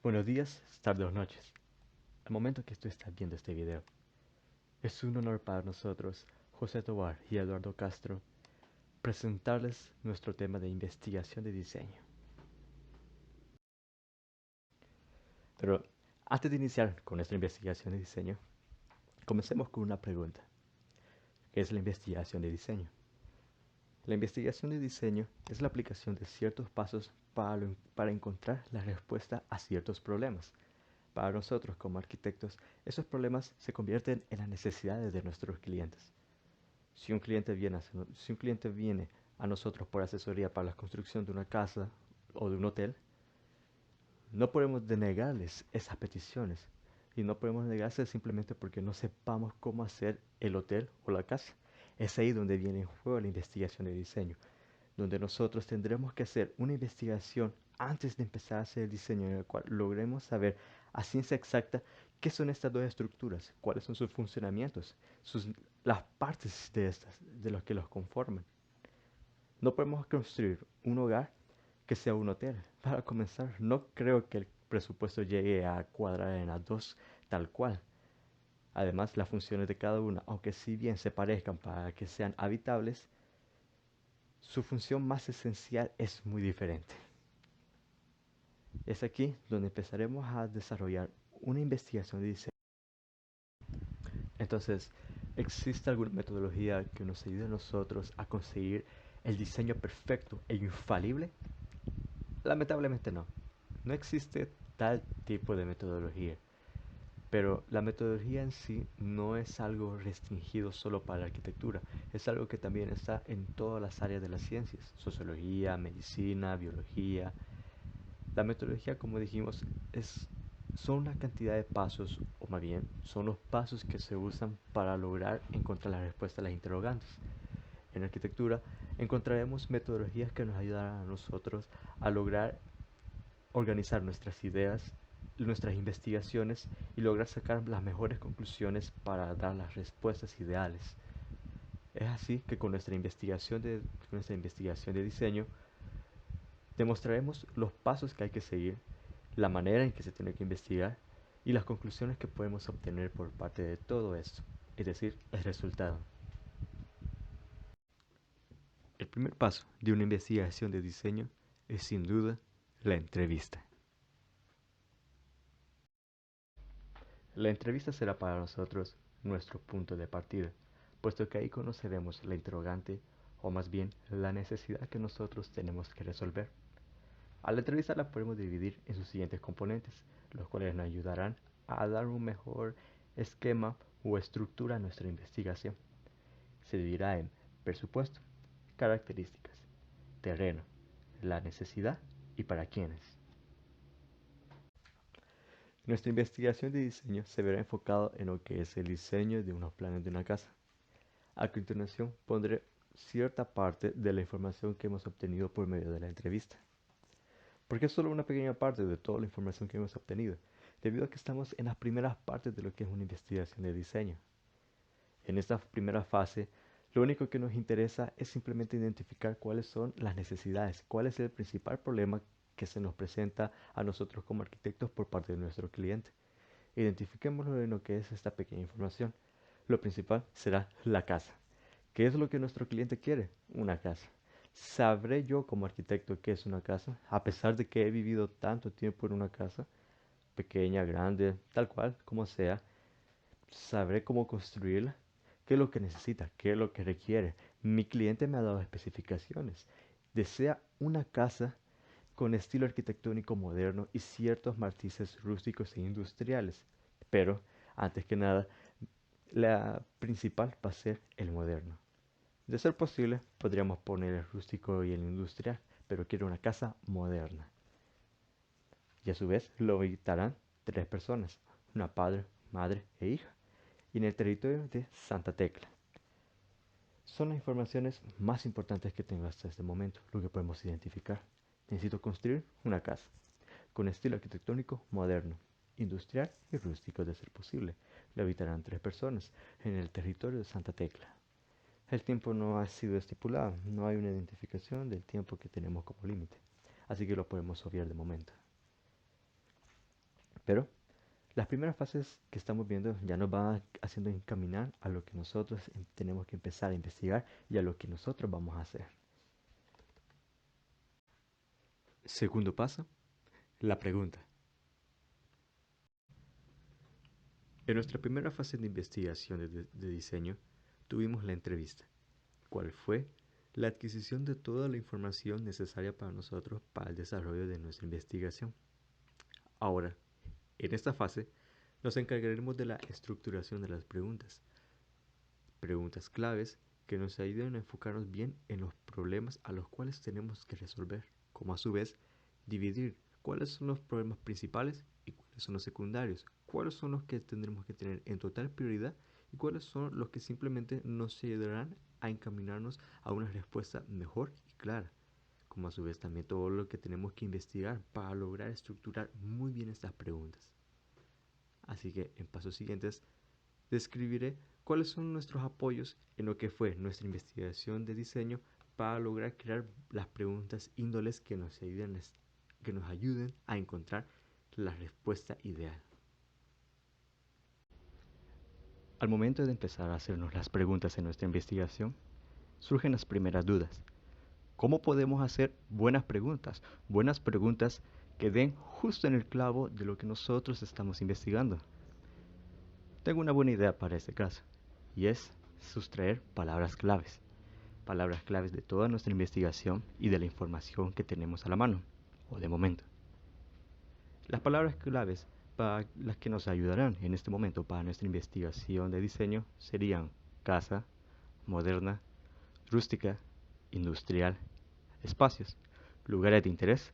Buenos días, tardes o noches. Al momento que tú estás viendo este video, es un honor para nosotros, José Tovar y Eduardo Castro, presentarles nuestro tema de investigación de diseño. Pero antes de iniciar con nuestra investigación de diseño, comencemos con una pregunta. ¿Qué es la investigación de diseño? La investigación de diseño es la aplicación de ciertos pasos para encontrar la respuesta a ciertos problemas. Para nosotros como arquitectos, esos problemas se convierten en las necesidades de nuestros clientes. Si un cliente viene a nosotros por asesoría para la construcción de una casa o de un hotel, no podemos denegarles esas peticiones y no podemos negarse simplemente porque no sepamos cómo hacer el hotel o la casa. Es ahí donde viene en juego la investigación de diseño, donde nosotros tendremos que hacer una investigación antes de empezar a hacer el diseño, en el cual logremos saber a ciencia exacta qué son estas dos estructuras, cuáles son sus funcionamientos, las partes de estas, de los que los conforman. No podemos construir un hogar que sea un hotel. Para comenzar, no creo que el presupuesto llegue a cuadrar en las dos tal cual. Además, las funciones de cada una, aunque si bien se parezcan para que sean habitables, su función más esencial es muy diferente. Es aquí donde empezaremos a desarrollar una investigación de diseño. Entonces, ¿existe alguna metodología que nos ayude a nosotros a conseguir el diseño perfecto e infalible? Lamentablemente no. No existe tal tipo de metodología. Pero la metodología en sí no es algo restringido solo para la arquitectura, es algo que también está en todas las áreas de las ciencias, sociología, medicina, biología. La metodología, como dijimos, son una cantidad de pasos, o más bien, son los pasos que se usan para lograr encontrar la respuesta a las interrogantes. En arquitectura encontraremos metodologías que nos ayudarán a nosotros a lograr organizar nuestras ideas, nuestras investigaciones y lograr sacar las mejores conclusiones para dar las respuestas ideales. Es así que con nuestra investigación de diseño demostraremos los pasos que hay que seguir, la manera en que se tiene que investigar y las conclusiones que podemos obtener por parte de todo esto, es decir, el resultado. El primer paso de una investigación de diseño es sin duda la entrevista. La entrevista será para nosotros nuestro punto de partida, puesto que ahí conoceremos la interrogante, o más bien la necesidad que nosotros tenemos que resolver. A la entrevista la podemos dividir en sus siguientes componentes, los cuales nos ayudarán a dar un mejor esquema o estructura a nuestra investigación. Se dividirá en presupuesto, características, terreno, la necesidad y para quiénes. Nuestra investigación de diseño se verá enfocado en lo que es el diseño de unos planes de una casa. A continuación pondré cierta parte de la información que hemos obtenido por medio de la entrevista. Porque es solo una pequeña parte de toda la información que hemos obtenido, debido a que estamos en las primeras partes de lo que es una investigación de diseño. En esta primera fase, lo único que nos interesa es simplemente identificar cuáles son las necesidades, cuál es el principal problema que se nos presenta a nosotros como arquitectos por parte de nuestro cliente. Identifiquémoslo en lo que es esta pequeña información. Lo principal será la casa. ¿Qué es lo que nuestro cliente quiere? Una casa. ¿Sabré yo como arquitecto qué es una casa? A pesar de que he vivido tanto tiempo en una casa, pequeña, grande, tal cual, como sea, ¿sabré cómo construirla? ¿Qué es lo que necesita? ¿Qué es lo que requiere? Mi cliente me ha dado especificaciones. Desea una casa con estilo arquitectónico moderno y ciertos matices rústicos e industriales. Pero, antes que nada, la principal va a ser el moderno. De ser posible, podríamos poner el rústico y el industrial, pero quiero una casa moderna. Y a su vez lo habitarán 3 personas, una padre, madre e hija, y en el territorio de Santa Tecla. Son las informaciones más importantes que tengo hasta este momento, lo que podemos identificar. Necesito construir una casa, con estilo arquitectónico moderno, industrial y rústico de ser posible. Le habitarán 3 personas en el territorio de Santa Tecla. El tiempo no ha sido estipulado, no hay una identificación del tiempo que tenemos como límite, así que lo podemos obviar de momento. Pero las primeras fases que estamos viendo ya nos van haciendo encaminar a lo que nosotros tenemos que empezar a investigar y a lo que nosotros vamos a hacer. Segundo paso, la pregunta. En nuestra primera fase de investigación de diseño, tuvimos la entrevista, cuál fue la adquisición de toda la información necesaria para nosotros para el desarrollo de nuestra investigación. Ahora, en esta fase, nos encargaremos de la estructuración de las preguntas. Preguntas claves que nos ayuden a enfocarnos bien en los problemas a los cuales tenemos que resolver, como a su vez dividir cuáles son los problemas principales y cuáles son los secundarios, cuáles son los que tendremos que tener en total prioridad y cuáles son los que simplemente nos ayudarán a encaminarnos a una respuesta mejor y clara, como a su vez también todo lo que tenemos que investigar para lograr estructurar muy bien estas preguntas. Así que en pasos siguientes describiré cuáles son nuestros apoyos en lo que fue nuestra investigación de diseño para lograr crear las preguntas índoles que nos ayuden a encontrar la respuesta ideal. Al momento de empezar a hacernos las preguntas en nuestra investigación, surgen las primeras dudas. ¿Cómo podemos hacer buenas preguntas? Buenas preguntas que den justo en el clavo de lo que nosotros estamos investigando. Tengo una buena idea para este caso, y es sustraer palabras claves de toda nuestra investigación y de la información que tenemos a la mano, o de momento. Las palabras claves para las que nos ayudarán en este momento para nuestra investigación de diseño serían casa, moderna, rústica, industrial, espacios, lugares de interés,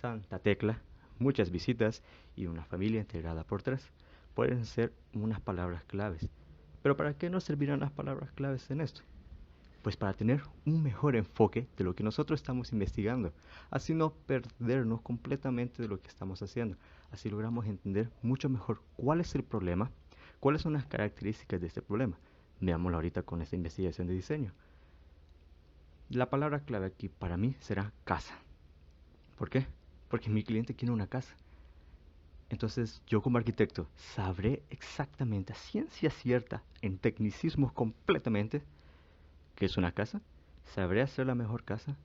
Santa Tecla, muchas visitas y una familia integrada por tres. Pueden ser unas palabras claves. Pero ¿para qué nos servirán las palabras claves en esto? Pues para tener un mejor enfoque de lo que nosotros estamos investigando, así no perdernos completamente de lo que estamos haciendo. Así logramos entender mucho mejor cuál es el problema, cuáles son las características de este problema. Veámoslo ahorita con esta investigación de diseño. La palabra clave aquí para mí será casa. ¿Por qué? Porque mi cliente quiere una casa. Entonces yo como arquitecto sabré exactamente, a ciencia cierta, en tecnicismos completamente, qué es una casa. Sabré hacer la mejor casa.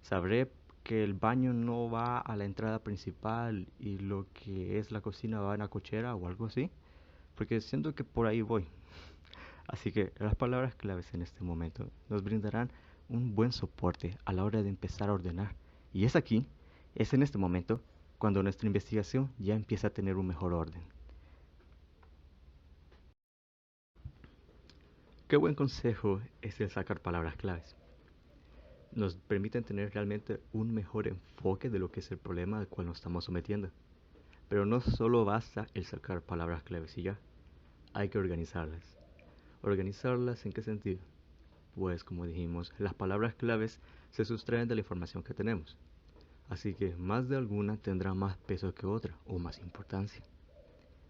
Sabré que el baño no va a la entrada principal y lo que es la cocina va en la cochera o algo así. Porque siento que por ahí voy. Así que las palabras claves en este momento nos brindarán un buen soporte a la hora de empezar a ordenar. Y es aquí, es en este momento, cuando nuestra investigación ya empieza a tener un mejor orden. Qué buen consejo es el sacar palabras claves. Nos permiten tener realmente un mejor enfoque de lo que es el problema al cual nos estamos sometiendo. Pero no solo basta el sacar palabras claves y ya, hay que organizarlas. ¿Organizarlas en qué sentido? Pues como dijimos, las palabras claves se sustraen de la información que tenemos. Así que más de alguna tendrá más peso que otra o más importancia.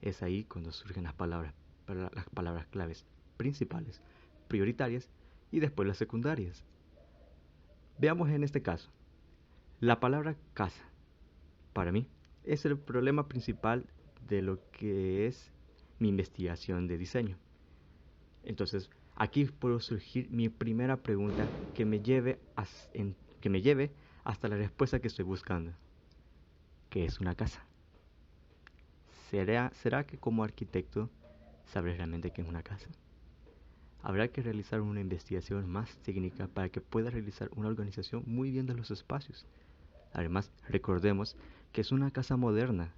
Es ahí cuando surgen las palabras claves principales, prioritarias y después las secundarias. Veamos en este caso. La palabra casa, para mí, es el problema principal de lo que es mi investigación de diseño. Entonces, aquí puede surgir mi primera pregunta que me lleve hasta la respuesta que estoy buscando. ¿Qué es una casa? ¿Será que como arquitecto sabré realmente qué es una casa? Habrá que realizar una investigación más técnica para que pueda realizar una organización muy bien de los espacios. Además, recordemos que es una casa moderna.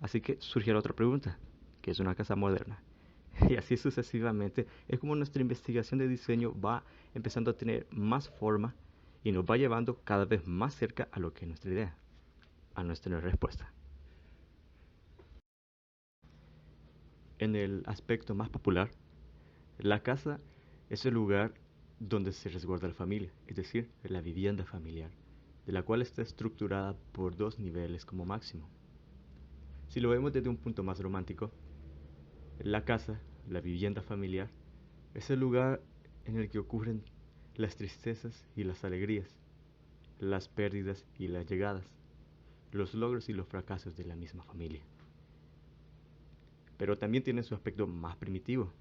Así que surge la otra pregunta, ¿qué es una casa moderna? Y así sucesivamente es como nuestra investigación de diseño va empezando a tener más forma y nos va llevando cada vez más cerca a lo que es nuestra idea, a nuestra respuesta. En el aspecto más popular, la casa es el lugar donde se resguarda la familia, es decir, la vivienda familiar, de la cual está estructurada por dos niveles como máximo. Si lo vemos desde un punto más romántico, la casa, la vivienda familiar, es el lugar en el que ocurren las tristezas y las alegrías, las pérdidas y las llegadas, los logros y los fracasos de la misma familia. pero también tiene su aspecto más primitivo.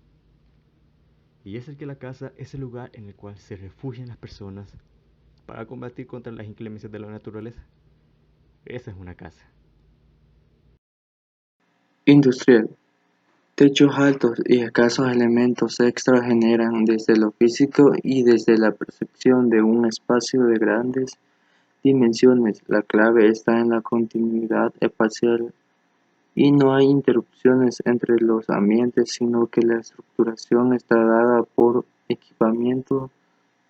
Y es el que la casa es el lugar en el cual se refugian las personas para combatir contra las inclemencias de la naturaleza. Esa es una casa. Industrial. Techos altos y escasos elementos extra generan desde lo físico y desde la percepción de un espacio de grandes dimensiones. La clave está en la continuidad espacial y no hay interrupciones entre los ambientes, sino que la estructuración está dada por equipamiento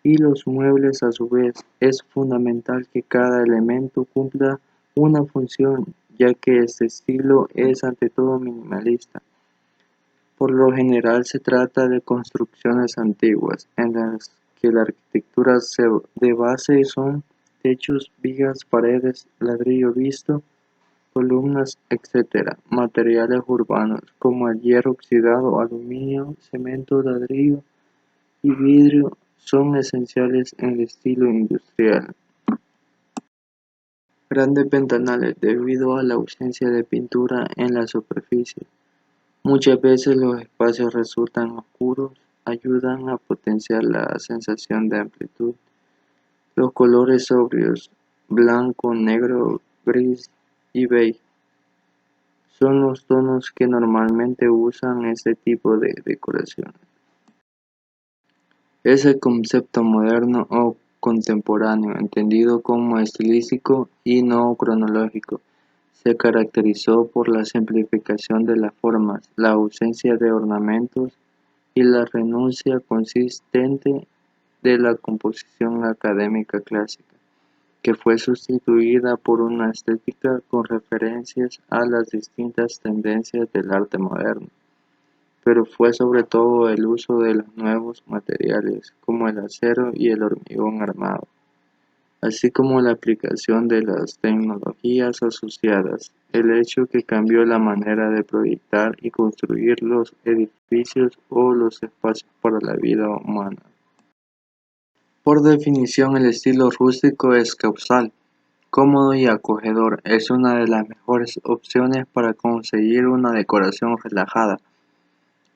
y los muebles a su vez. Es fundamental que cada elemento cumpla una función, ya que este estilo es ante todo minimalista. Por lo general se trata de construcciones antiguas, en las que la arquitectura de base son techos, vigas, paredes, ladrillo visto, columnas, etc. Materiales urbanos como el hierro oxidado, aluminio, cemento, ladrillo y vidrio son esenciales en el estilo industrial. Grandes ventanales debido a la ausencia de pintura en la superficie. Muchas veces los espacios resultan oscuros, ayudan a potenciar la sensación de amplitud. Los colores sobrios, blanco, negro, gris y beige, son los tonos que normalmente usan este tipo de decoraciones. Es el concepto moderno o contemporáneo, entendido como estilístico y no cronológico. Se caracterizó por la simplificación de las formas, la ausencia de ornamentos y la renuncia consistente de la composición académica clásica, que fue sustituida por una estética con referencias a las distintas tendencias del arte moderno, pero fue sobre todo el uso de los nuevos materiales como el acero y el hormigón armado, así como la aplicación de las tecnologías asociadas, el hecho que cambió la manera de proyectar y construir los edificios o los espacios para la vida humana. Por definición, el estilo rústico es causal, cómodo y acogedor. Es una de las mejores opciones para conseguir una decoración relajada,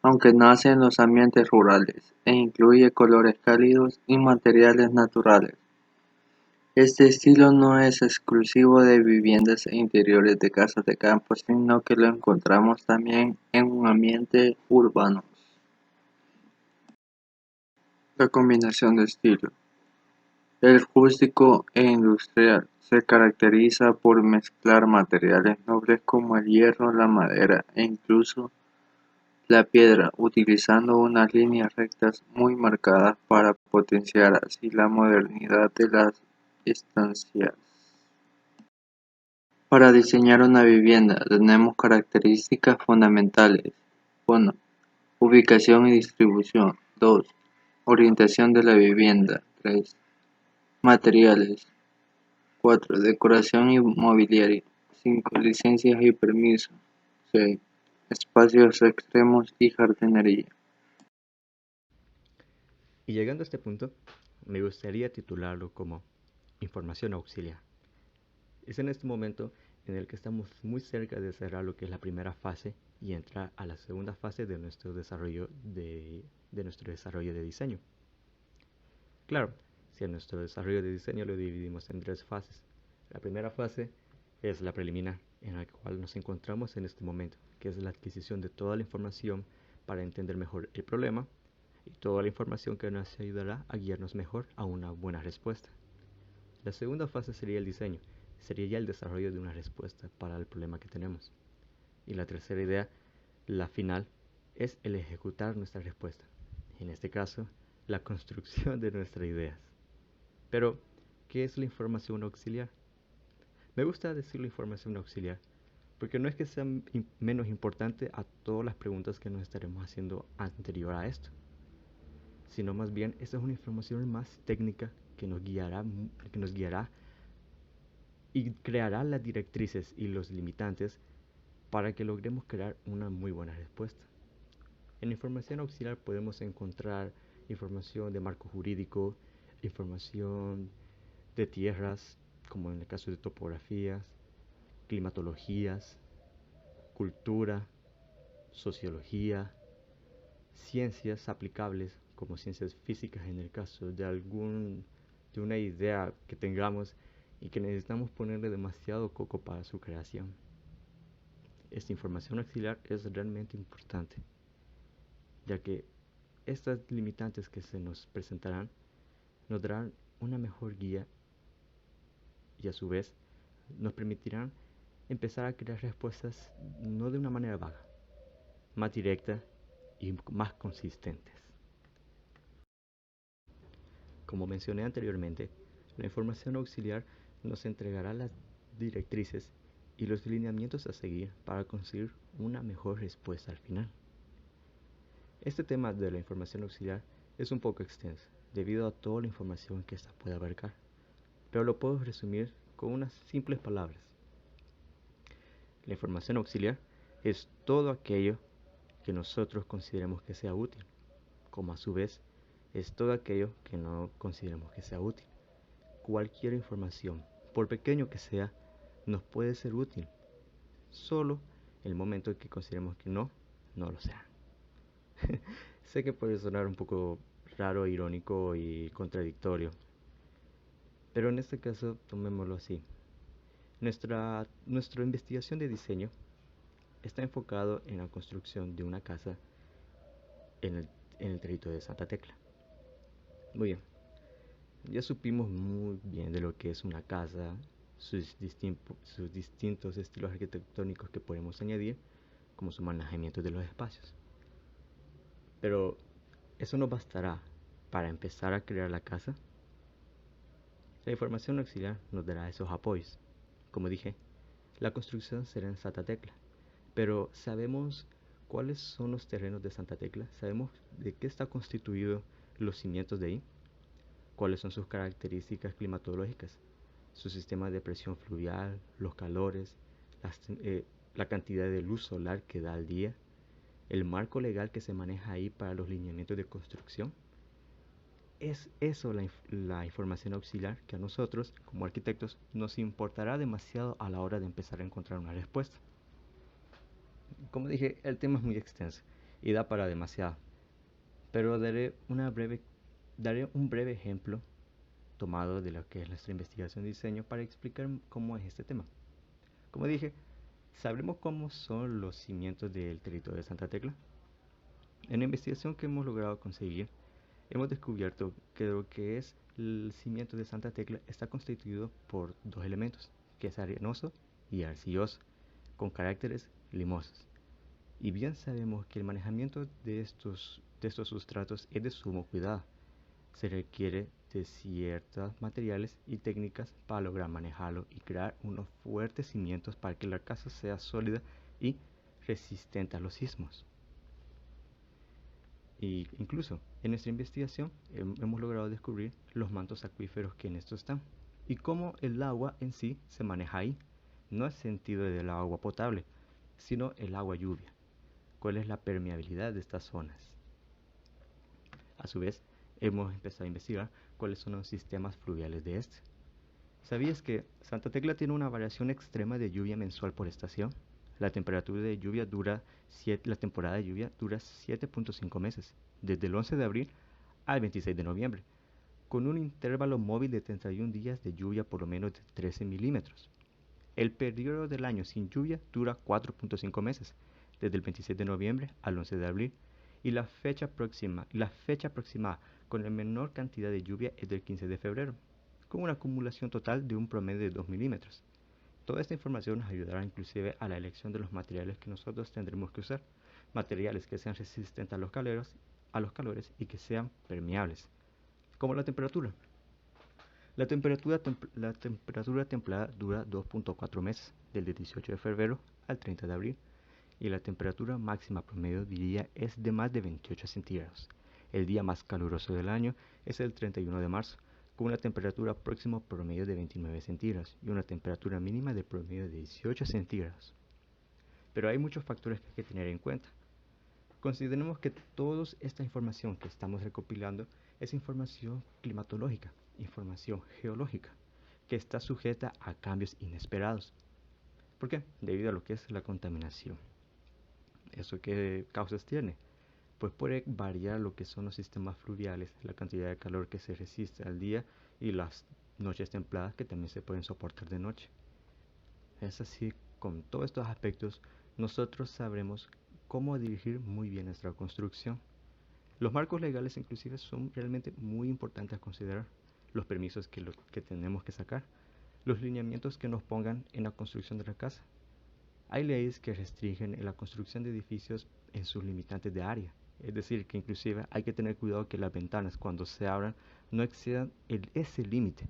aunque nace en los ambientes rurales, e incluye colores cálidos y materiales naturales. Este estilo no es exclusivo de viviendas e interiores de casas de campo, sino que lo encontramos también en ambientes urbanos. La combinación de estilos. El rústico e industrial se caracteriza por mezclar materiales nobles como el hierro, la madera e incluso la piedra, utilizando unas líneas rectas muy marcadas para potenciar así la modernidad de las estancias. Para diseñar una vivienda tenemos características fundamentales. 1. Ubicación y distribución. 2. Orientación de la vivienda. 3. Materiales. 4. Decoración y mobiliario. 5. Licencias y permisos. 6. Espacios extremos y jardinería. Y llegando a este punto, me gustaría titularlo como información auxiliar. Es en este momento en el que estamos muy cerca de cerrar lo que es la primera fase y entrar a la segunda fase de nuestro desarrollo de diseño. Claro, si a nuestro desarrollo de diseño lo dividimos en tres fases. La primera fase es la preliminar, en la cual nos encontramos en este momento, que es la adquisición de toda la información para entender mejor el problema y toda la información que nos ayudará a guiarnos mejor a una buena respuesta. La segunda fase sería el diseño, sería ya el desarrollo de una respuesta para el problema que tenemos. Y la tercera idea, la final, es el ejecutar nuestra respuesta. En este caso, la construcción de nuestras ideas. Pero, ¿qué es la información auxiliar? Me gusta decir la información auxiliar porque no es que sea menos importante a todas las preguntas que nos estaremos haciendo anterior a esto, sino más bien esta es una información más técnica que nos guiará y creará las directrices y los limitantes para que logremos crear una muy buena respuesta. En información auxiliar podemos encontrar información de marco jurídico, información de tierras, como en el caso de topografías, climatologías, cultura, sociología, ciencias aplicables como ciencias físicas en el caso de una idea que tengamos y que necesitamos ponerle demasiado coco para su creación. Esta información auxiliar es realmente importante, ya que estas limitantes que se nos presentarán nos darán una mejor guía y a su vez nos permitirán empezar a crear respuestas no de una manera vaga, más directa y más consistentes. Como mencioné anteriormente, la información auxiliar nos entregará las directrices y los lineamientos a seguir para conseguir una mejor respuesta al final. Este tema de la información auxiliar es un poco extenso, debido a toda la información que ésta puede abarcar, pero lo puedo resumir con unas simples palabras. La información auxiliar es todo aquello que nosotros consideremos que sea útil, como a su vez es todo aquello que no consideremos que sea útil. Cualquier información, por pequeño que sea, nos puede ser útil, solo en el momento en que consideremos que no lo sea. Sé que puede sonar un poco raro, irónico y contradictorio, pero en este caso tomémoslo así. Nuestra investigación de diseño está enfocado en la construcción de una casa en el territorio de Santa Tecla. Muy bien, ya supimos muy bien de lo que es una casa, sus distintos estilos arquitectónicos que podemos añadir, como su manejamiento de los espacios. Pero eso no bastará para empezar a crear la casa. La información auxiliar nos dará esos apoyos. Como dije, la construcción será en Santa Tecla, pero ¿sabemos cuáles son los terrenos de Santa Tecla? ¿Sabemos de qué está constituido los cimientos de ahí? ¿Cuáles son sus características climatológicas? Su sistema de presión fluvial, los calores, la cantidad de luz solar que da al día, el marco legal que se maneja ahí para los lineamientos de construcción. Es eso la información auxiliar que a nosotros, como arquitectos, nos importará demasiado a la hora de empezar a encontrar una respuesta. Como dije, el tema es muy extenso y da para demasiado, pero daré un breve ejemplo tomado de lo que es nuestra investigación de diseño para explicar cómo es este tema. Como dije, ¿sabremos cómo son los cimientos del territorio de Santa Tecla? En la investigación que hemos logrado conseguir, hemos descubierto que lo que es el cimiento de Santa Tecla está constituido por dos elementos, que es arenoso y arcilloso, con caracteres limosos. Y bien sabemos que el manejamiento de estos sustratos es de sumo cuidado. Se requiere de ciertos materiales y técnicas para lograr manejarlo y crear unos fuertes cimientos para que la casa sea sólida y resistente a los sismos. Y incluso en nuestra investigación hemos logrado descubrir los mantos acuíferos que en esto están y cómo el agua en sí se maneja ahí. No es sentido del agua potable, sino el agua lluvia. ¿Cuál es la permeabilidad de estas zonas? A su vez, hemos empezado a investigar cuáles son los sistemas fluviales de este. ¿Sabías que Santa Tecla tiene una variación extrema de lluvia mensual por estación? La temporada de lluvia dura 7.5 meses, desde el 11 de abril al 26 de noviembre, con un intervalo móvil de 31 días de lluvia por lo menos de 13 milímetros. El periodo del año sin lluvia dura 4.5 meses, desde el 26 de noviembre al 11 de abril, y la fecha aproximada con la menor cantidad de lluvia es del 15 de febrero, con una acumulación total de un promedio de 2 milímetros. Toda esta información nos ayudará inclusive a la elección de los materiales que nosotros tendremos que usar, materiales que sean resistentes a los calores y que sean permeables, como la temperatura. La temperatura templada dura 2.4 meses, del 18 de febrero al 30 de abril, y la temperatura máxima promedio diría es de más de 28 centígrados. El día más caluroso del año es el 31 de marzo, con una temperatura próxima promedio de 29 centígrados y una temperatura mínima de promedio de 18 centígrados. Pero hay muchos factores que hay que tener en cuenta. Consideremos que toda esta información que estamos recopilando es información climatológica, información geológica, que está sujeta a cambios inesperados. ¿Por qué? Debido a lo que es la contaminación. ¿Eso qué causas tiene? Pues puede variar lo que son los sistemas fluviales, la cantidad de calor que se resiste al día y las noches templadas que también se pueden soportar de noche. Es así, con todos estos aspectos, nosotros sabremos cómo dirigir muy bien nuestra construcción. Los marcos legales inclusive son realmente muy importantes a considerar, los permisos que tenemos que sacar, los lineamientos que nos pongan en la construcción de la casa. Hay leyes que restringen la construcción de edificios en sus limitantes de área, es decir, que inclusive hay que tener cuidado que las ventanas cuando se abran no excedan ese límite.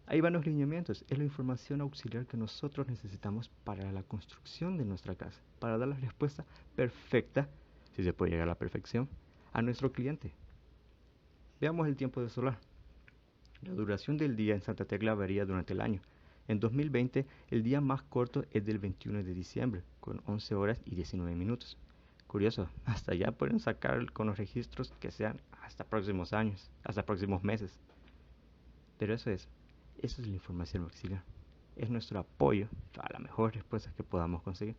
Ahí van los lineamientos, es la información auxiliar que nosotros necesitamos para la construcción de nuestra casa, para dar la respuesta perfecta, si se puede llegar a la perfección, a nuestro cliente. Veamos el tiempo de solar. La duración del día en Santa Tecla varía durante el año. En 2020, el día más corto es del 21 de diciembre, con 11 horas y 19 minutos. Curioso, hasta allá pueden sacar con los registros que sean hasta próximos años, hasta próximos meses. Pero eso es la información auxiliar. Es nuestro apoyo a la mejor respuesta que podamos conseguir.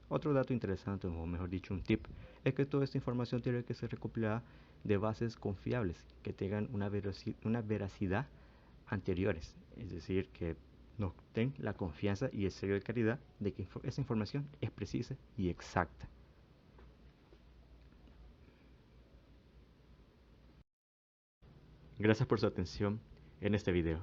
Otro dato interesante, o mejor dicho, un tip, es que toda esta información tiene que ser recopilada de bases confiables, que tengan una veracidad anteriores, es decir, que nos den la confianza y el sello de calidad de que esa información es precisa y exacta. Gracias por su atención en este video.